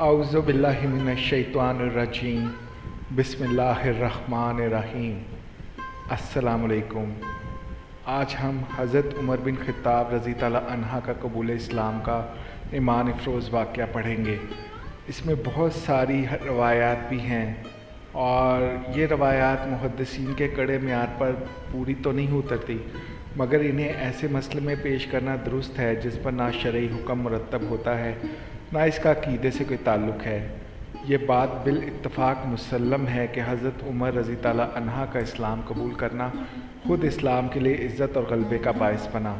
اعوذ باللہ من الشیطان الرجیم بسم اللہ الرحمن الرحیم۔ السلام علیکم۔ آج ہم حضرت عمر بن خطاب رضی اللہ عنہ کا قبول اسلام کا ایمان افروز واقعہ پڑھیں گے۔ اس میں بہت ساری روایات بھی ہیں اور یہ روایات محدثین کے کڑے معیار پر پوری تو نہیں اترتی، مگر انہیں ایسے مسئلے میں پیش کرنا درست ہے جس پر نہ شرعی حکم مرتب ہوتا ہے نہ اس کا عقیدے سے کوئی تعلق ہے۔ یہ بات بالاتفاق مسلم ہے کہ حضرت عمر رضی اللہ عنہ کا اسلام قبول کرنا خود اسلام کے لیے عزت اور غلبے کا باعث بنا۔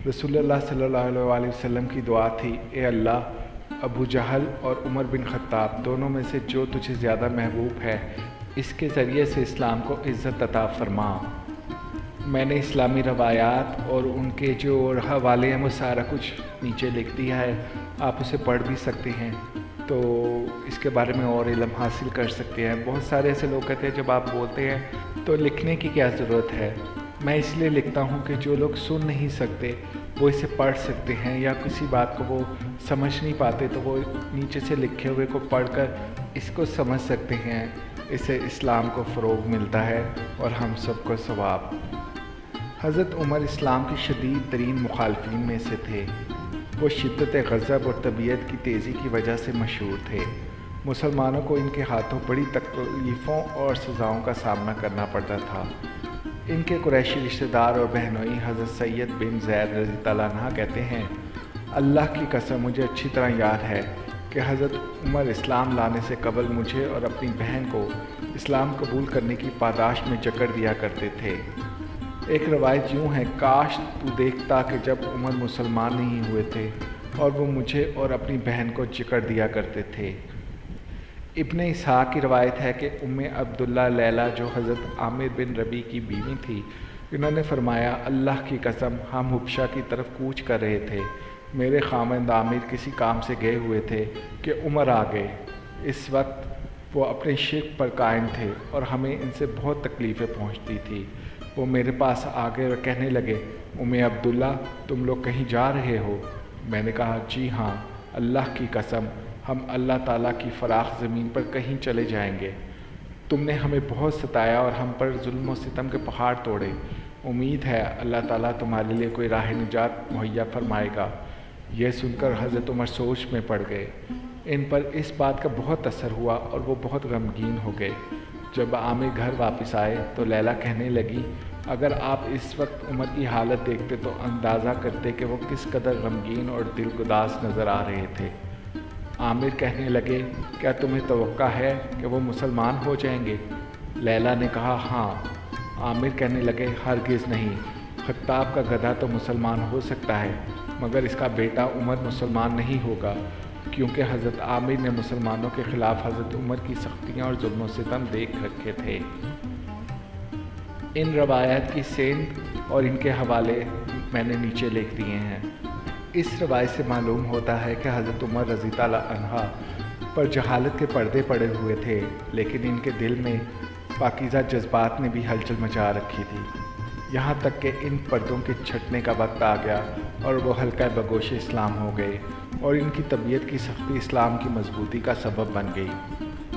رسول اللہ صلی اللہ علیہ وسلم کی دعا تھی، اے اللہ، ابو جہل اور عمر بن خطاب دونوں میں سے جو تجھے زیادہ محبوب ہے اس کے ذریعے سے اسلام کو عزت عطا فرما۔ میں نے اسلامی روایات اور ان کے جو حوالے ہیں وہ سارا کچھ نیچے لکھ دیا ہے، آپ اسے پڑھ بھی سکتے ہیں تو اس کے بارے میں اور علم حاصل کر سکتے ہیں۔ بہت سارے ایسے لوگ کہتے ہیں جب آپ بولتے ہیں تو لکھنے کی کیا ضرورت ہے۔ میں اس لیے لکھتا ہوں کہ جو لوگ سن نہیں سکتے وہ اسے پڑھ سکتے ہیں، یا کسی بات کو وہ سمجھ نہیں پاتے تو وہ نیچے سے لکھے ہوئے کو پڑھ کر اس کو سمجھ سکتے ہیں۔ اس سے اسلام کو فروغ ملتا ہے اور ہم سب کو ثواب۔ حضرت عمر اسلام کی شدید ترین مخالفین میں سے تھے۔ وہ شدت غضب اور طبیعت کی تیزی کی وجہ سے مشہور تھے۔ مسلمانوں کو ان کے ہاتھوں بڑی تکلیفوں اور سزاؤں کا سامنا کرنا پڑتا تھا۔ ان کے قریشی رشتہ دار اور بہنوئی حضرت سید بن زید رضی اللہ عنہ کہتے ہیں، اللہ کی قسم مجھے اچھی طرح یاد ہے کہ حضرت عمر اسلام لانے سے قبل مجھے اور اپنی بہن کو اسلام قبول کرنے کی پاداش میں جکڑ دیا کرتے تھے۔ ایک روایت یوں ہے، کاش تو دیکھتا کہ جب عمر مسلمان نہیں ہوئے تھے اور وہ مجھے اور اپنی بہن کو جکڑ دیا کرتے تھے۔ ابن اسحاق کی روایت ہے کہ ام عبداللہ لیلہ جو حضرت عامر بن ربیع کی بیوی تھی، انہوں نے فرمایا، اللہ کی قسم ہم حبشہ کی طرف کوچ کر رہے تھے، میرے خاوند عامر کسی کام سے گئے ہوئے تھے کہ عمر آ گئے۔ اس وقت وہ اپنے شرک پر قائم تھے اور ہمیں ان سے بہت تکلیفیں پہنچتی تھی۔ وہ میرے پاس آ گئے اور کہنے لگے، ام عبداللہ تم لوگ کہیں جا رہے ہو؟ میں نے کہا، جی ہاں، اللہ کی قسم ہم اللہ تعالیٰ کی فراخ زمین پر کہیں چلے جائیں گے۔ تم نے ہمیں بہت ستایا اور ہم پر ظلم و ستم کے پہاڑ توڑے، امید ہے اللہ تعالیٰ تمہارے لیے کوئی راہ نجات مہیا فرمائے گا۔ یہ سن کر حضرت عمر سوچ میں پڑ گئے۔ ان پر اس بات کا بہت اثر ہوا اور وہ بہت غمگین ہو گئے۔ جب عامر گھر واپس آئے تو لیلہ کہنے لگی، اگر آپ اس وقت عمر کی حالت دیکھتے تو اندازہ کرتے کہ وہ کس قدر غمگین اور دل گداز نظر آ رہے تھے۔ عامر کہنے لگے، کیا تمہیں توقع ہے کہ وہ مسلمان ہو جائیں گے؟ لیلہ نے کہا، ہاں۔ عامر کہنے لگے، ہرگز نہیں، خطاب کا گدھا تو مسلمان ہو سکتا ہے مگر اس کا بیٹا عمر مسلمان نہیں ہوگا، کیونکہ حضرت عامر نے مسلمانوں کے خلاف حضرت عمر کی سختیاں اور ظلم و ستم دیکھ رکھے تھے۔ ان روایات کی سند اور ان کے حوالے میں نے نیچے لکھ دیے ہیں۔ اس روایت سے معلوم ہوتا ہے کہ حضرت عمر رضی اللہ عنہ پر جہالت کے پردے پڑے ہوئے تھے، لیکن ان کے دل میں پاکیزہ جذبات نے بھی ہلچل مچا رکھی تھی، یہاں تک کہ ان پردوں کے چھٹنے کا وقت آ گیا اور وہ حلقہ بگوش اسلام ہو گئے اور ان کی طبیعت کی سختی اسلام کی مضبوطی کا سبب بن گئی۔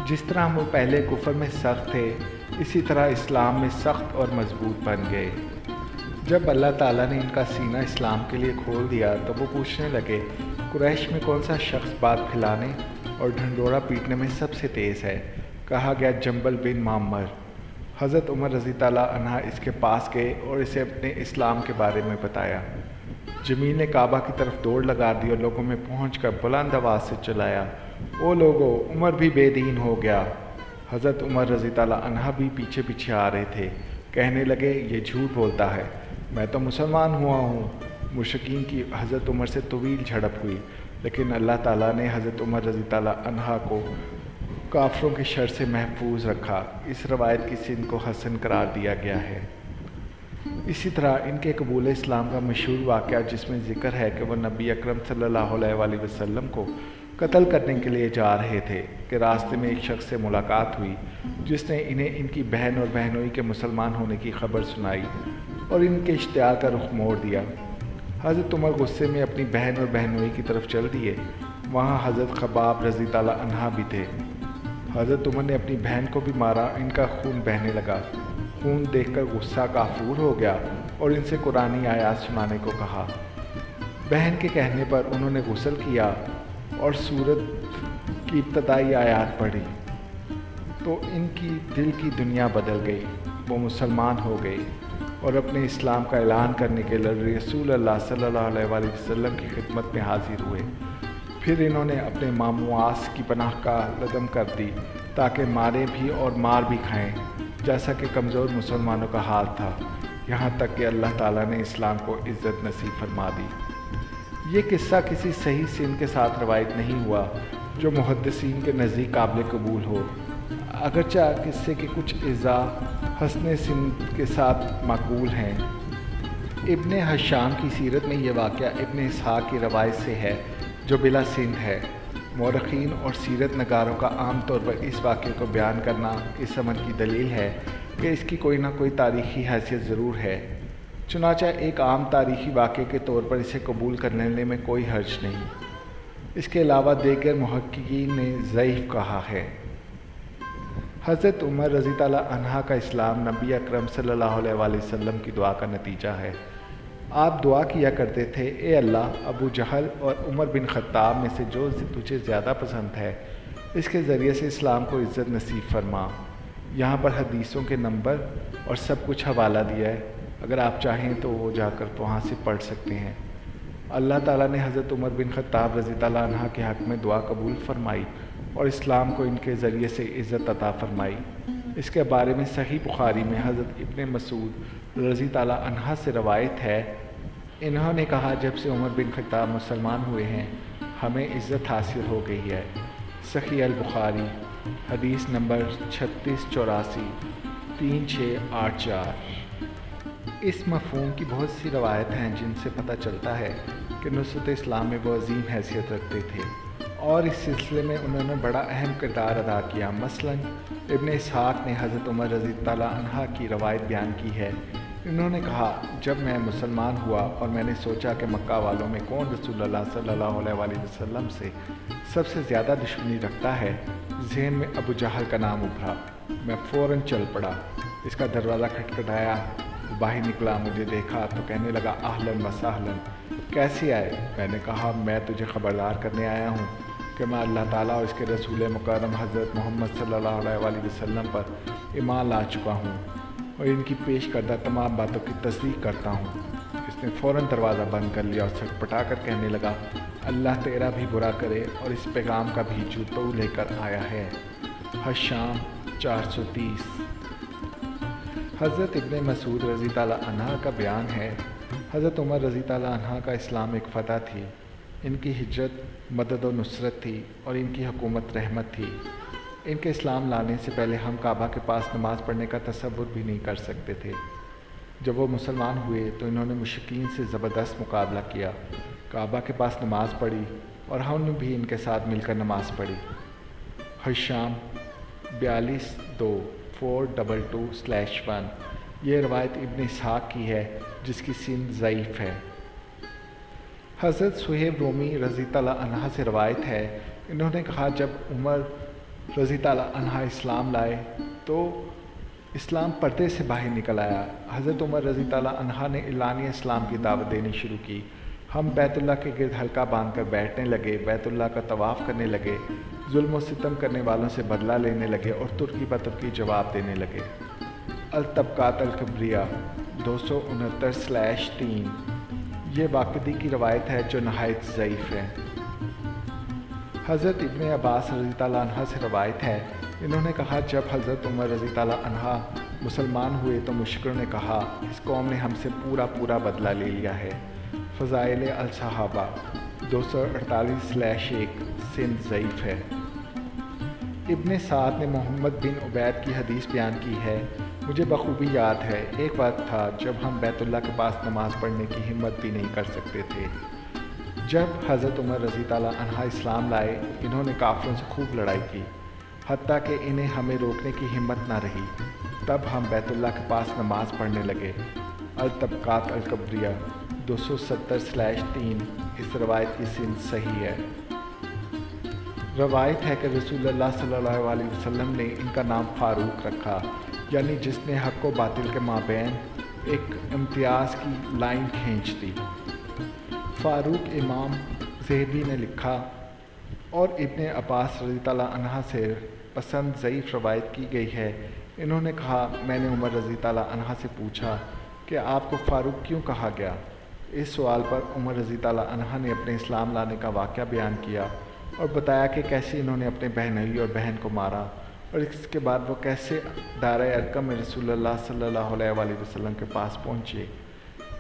جس طرح وہ پہلے کفر میں سخت تھے، اسی طرح اسلام میں سخت اور مضبوط بن گئے۔ جب اللہ تعالیٰ نے ان کا سینہ اسلام کے لیے کھول دیا تو وہ پوچھنے لگے، قریش میں کون سا شخص بات پھیلانے اور ڈھنڈورا پیٹنے میں سب سے تیز ہے؟ کہا گیا، جنبل بن معمر۔ حضرت عمر رضی اللہ عنہ اس کے پاس گئے اور اسے اپنے اسلام کے بارے میں بتایا۔ جمیل نے کعبہ کی طرف دوڑ لگا دی اور لوگوں میں پہنچ کر بلند آواز سے چلایا، او لوگو، عمر بھی بے دین ہو گیا۔ حضرت عمر رضی اللہ عنہ بھی پیچھے پیچھے آ رہے تھے، کہنے لگے، یہ جھوٹ بولتا ہے، میں تو مسلمان ہوا ہوں۔ مشرکین کی حضرت عمر سے طویل جھڑپ ہوئی، لیکن اللہ تعالیٰ نے حضرت عمر رضی اللہ عنہ کو کافروں کے شر سے محفوظ رکھا۔ اس روایت کی سند کو حسن قرار دیا گیا ہے۔ اسی طرح ان کے قبول اسلام کا مشہور واقعہ جس میں ذکر ہے کہ وہ نبی اکرم صلی اللہ علیہ وسلم کو قتل کرنے کے لیے جا رہے تھے کہ راستے میں ایک شخص سے ملاقات ہوئی جس نے انہیں ان کی بہن اور بہنوئی کے مسلمان ہونے کی خبر سنائی اور ان کے اشتعال کا رخ موڑ دیا۔ حضرت عمر غصے میں اپنی بہن اور بہنوئی کی طرف چل دیے۔ وہاں حضرت خباب رضی تعالیٰ عنہ بھی تھے۔ حضرت عمر نے اپنی بہن کو بھی مارا، ان کا خون بہنے لگا۔ خون دیکھ کر غصہ کافور ہو گیا اور ان سے قرآنی آیات سنانے کو کہا۔ بہن کے کہنے پر انہوں نے غسل کیا اور سورت کی ابتدائی آیات پڑھی تو ان کی دل کی دنیا بدل گئی، وہ مسلمان ہو گئے اور اپنے اسلام کا اعلان کرنے کے لیے رسول اللہ صلی اللہ علیہ وآلہ وسلم کی خدمت میں حاضر ہوئے۔ پھر انہوں نے اپنے ماموں آس کی پناہ کا لدم کر دی تاکہ مارے بھی اور مار بھی کھائیں، جیسا کہ کمزور مسلمانوں کا حال تھا، یہاں تک کہ اللہ تعالیٰ نے اسلام کو عزت نصیب فرما دی۔ یہ قصہ کسی صحیح سند کے ساتھ روایت نہیں ہوا جو محدثین کے نزدیک قابل قبول ہو، اگرچہ قصے کے کچھ اجزاء حسن سند کے ساتھ معقول ہیں۔ ابن حشام کی سیرت میں یہ واقعہ ابن اسحاق کی روایت سے ہے جو بلا سند ہے۔ مورخین اور سیرت نگاروں کا عام طور پر اس واقعے کو بیان کرنا اس عمل کی دلیل ہے کہ اس کی کوئی نہ کوئی تاریخی حیثیت ضرور ہے، چنانچہ ایک عام تاریخی واقعے کے طور پر اسے قبول کر لینے میں کوئی حرج نہیں۔ اس کے علاوہ دیگر محققین نے ضعیف کہا ہے۔ حضرت عمر رضی تعالیٰ عنہ کا اسلام نبی اکرم صلی اللہ علیہ وآلہ وسلم کی دعا کا نتیجہ ہے۔ آپ دعا کیا کرتے تھے، اے اللہ، ابو جہل اور عمر بن خطاب میں سے جو تجھے زیادہ پسند ہے اس کے ذریعے سے اسلام کو عزت نصیب فرما۔ یہاں پر حدیثوں کے نمبر اور سب کچھ حوالہ دیا ہے، اگر آپ چاہیں تو وہ جا کر وہاں سے پڑھ سکتے ہیں۔ اللہ تعالیٰ نے حضرت عمر بن خطاب رضی تعالیٰ عنہ کے حق میں دعا قبول فرمائی اور اسلام کو ان کے ذریعے سے عزت عطا فرمائی۔ اس کے بارے میں صحیح بخاری میں حضرت ابن مسعود رضی تعالیٰ عنہ سے روایت ہے، انہوں نے کہا جب سے عمر بن خطاب مسلمان ہوئے ہیں ہمیں عزت حاصل ہو گئی ہے۔ صحیح البخاری حدیث نمبر 3684 3684۔ اس مفہوم کی بہت سی روایت ہیں جن سے پتہ چلتا ہے کہ نصرت اسلام میں وہ عظیم حیثیت رکھتے تھے اور اس سلسلے میں انہوں نے بڑا اہم کردار ادا کیا۔ مثلا ابن اسحاق نے حضرت عمر رضی تعالیٰ عنہ کی روایت بیان کی ہے، انہوں نے کہا جب میں مسلمان ہوا اور میں نے سوچا کہ مکہ والوں میں کون رسول اللہ صلی اللہ علیہ وآلہ وسلم سے سب سے زیادہ دشمنی رکھتا ہے، ذہن میں ابو جہل کا نام ابھرا۔ میں فوراً چل پڑا، اس کا دروازہ کھٹکھٹایا، وہ باہر نکلا، مجھے دیکھا تو کہنے لگا اہلاً و سہلاً، کیسے آئے؟ میں نے کہا میں تجھے خبردار کرنے آیا ہوں کہ میں اللہ تعالیٰ اور اس کے رسول مکرم حضرت محمد صلی اللہ علیہ وآلہ وسلم پر ایمان لا چکا ہوں اور ان کی پیش کردہ تمام باتوں کی تصدیق کرتا ہوں۔ اس نے فوراً دروازہ بند کر لیا اور سٹپٹا کر کہنے لگا اللہ تیرا بھی برا کرے اور اس پیغام کا بھی جو تو لے کر آیا ہے۔ حشام 430۔ حضرت ابن مسعود رضی تعالیٰ عنہ کا بیان ہے، حضرت عمر رضی تعالیٰ عنہ کا اسلام ایک فتح تھی، ان کی ہجرت مدد و نصرت تھی اور ان کی حکومت رحمت تھی۔ ان کے اسلام لانے سے پہلے ہم کعبہ کے پاس نماز پڑھنے کا تصور بھی نہیں کر سکتے تھے۔ جب وہ مسلمان ہوئے تو انہوں نے مشرکین سے زبردست مقابلہ کیا، کعبہ کے پاس نماز پڑھی اور ہم نے بھی ان کے ساتھ مل کر نماز پڑھی۔ حشام 42 422/1۔ یہ روایت ابن اسحاق کی ہے جس کی سند ضعیف ہے۔ حضرت صہیب رومی رضی تعالیٰ عنہ سے روایت ہے، انہوں نے کہا جب عمر رضی تعالیٰ عنہ اسلام لائے تو اسلام پردے سے باہر نکل آیا۔ حضرت عمر رضی تعالیٰ عنہ نے اعلانیہ اسلام کی دعوت دینی شروع کی۔ ہم بیت اللہ کے گرد حلقہ باندھ کر بیٹھنے لگے، بیت اللہ کا طواف کرنے لگے، ظلم و ستم کرنے والوں سے بدلہ لینے لگے اور ترکی بترکی جواب دینے لگے۔ الطبقات الکبریہ 269/3۔ یہ واقدی کی روایت ہے جو نہایت ضعیف ہے۔ حضرت ابن عباس رضی تعالیٰ عنہ سے روایت ہے، انہوں نے کہا جب حضرت عمر رضی تعالیٰ عنہ مسلمان ہوئے تو مشرکوں نے کہا اس قوم نے ہم سے پورا بدلہ لے لیا ہے۔ فضائل الصحابہ 248/1۔ سند ضعیف ہے۔ ابن سعد نے محمد بن عبید کی حدیث بیان کی ہے، مجھے بخوبی یاد ہے ایک وقت تھا جب ہم بیت اللہ کے پاس نماز پڑھنے کی ہمت بھی نہیں کر سکتے تھے۔ جب حضرت عمر رضی تعالیٰ عنہ اسلام لائے انہوں نے کافروں سے خوب لڑائی کی، حتیٰ کہ انہیں ہمیں روکنے کی ہمت نہ رہی۔ تب ہم بیت اللہ کے پاس نماز پڑھنے لگے۔ الطبقات الکبریہ 270/3۔ اس روایت کی سند صحیح ہے۔ روایت ہے کہ رسول اللہ صلی اللہ علیہ وسلم نے ان کا نام فاروق رکھا، یعنی جس نے حق و باطل کے مابین ایک امتیاز کی لائن کھینچ دی۔ فاروق امام ذہبی نے لکھا، اور ابن عباس رضی اللہ عنہ سے پسند ضعیف روایت کی گئی ہے، انہوں نے کہا میں نے عمر رضی اللہ عنہ سے پوچھا کہ آپ کو فاروق کیوں کہا گیا؟ اس سوال پر عمر رضی اللہ عنہ نے اپنے اسلام لانے کا واقعہ بیان کیا اور بتایا کہ کیسے انہوں نے اپنے بہنوئی اور بہن کو مارا، اور اس کے بعد وہ کیسے دارِ ارقم میں رسول اللہ صلی اللہ علیہ وسلم کے پاس پہنچے۔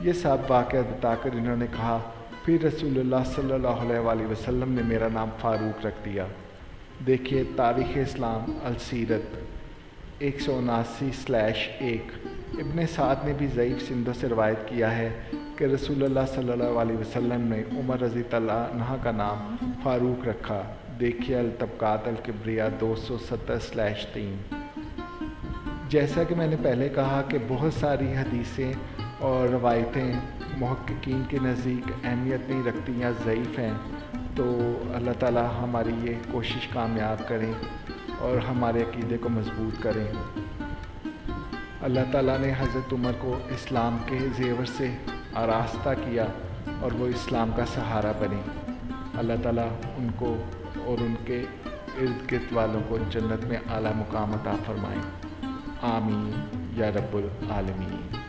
یہ سب واقعات بتا کر انہوں نے کہا پھر رسول اللہ صلی اللہ علیہ وسلم نے میرا نام فاروق رکھ دیا۔ دیکھیے تاریخ اسلام السیرت 179/1۔ ابن سعد نے بھی ضعیف سندوں سے روایت کیا ہے کہ رسول اللہ صلی اللہ علیہ وسلم نے عمر رضی اللہ عنہ کا نام فاروق رکھا۔ دیکھیے الطبقات الکبریہ 270/3۔ جیسا کہ میں نے پہلے کہا کہ بہت ساری حدیثیں اور روایتیں محققین کے نزدیک اہمیت نہیں رکھتی یا ضعیف ہیں، تو اللہ تعالیٰ ہماری یہ کوشش کامیاب کریں اور ہمارے عقیدے کو مضبوط کریں۔ اللہ تعالیٰ نے حضرت عمر کو اسلام کے زیور سے آراستہ کیا اور وہ اسلام کا سہارا بنے۔ اللہ تعالیٰ ان کو اور ان کے ارد گرد والوں کو جنت میں اعلیٰ مقام عطا فرمائیں۔ آمین یا رب العالمین۔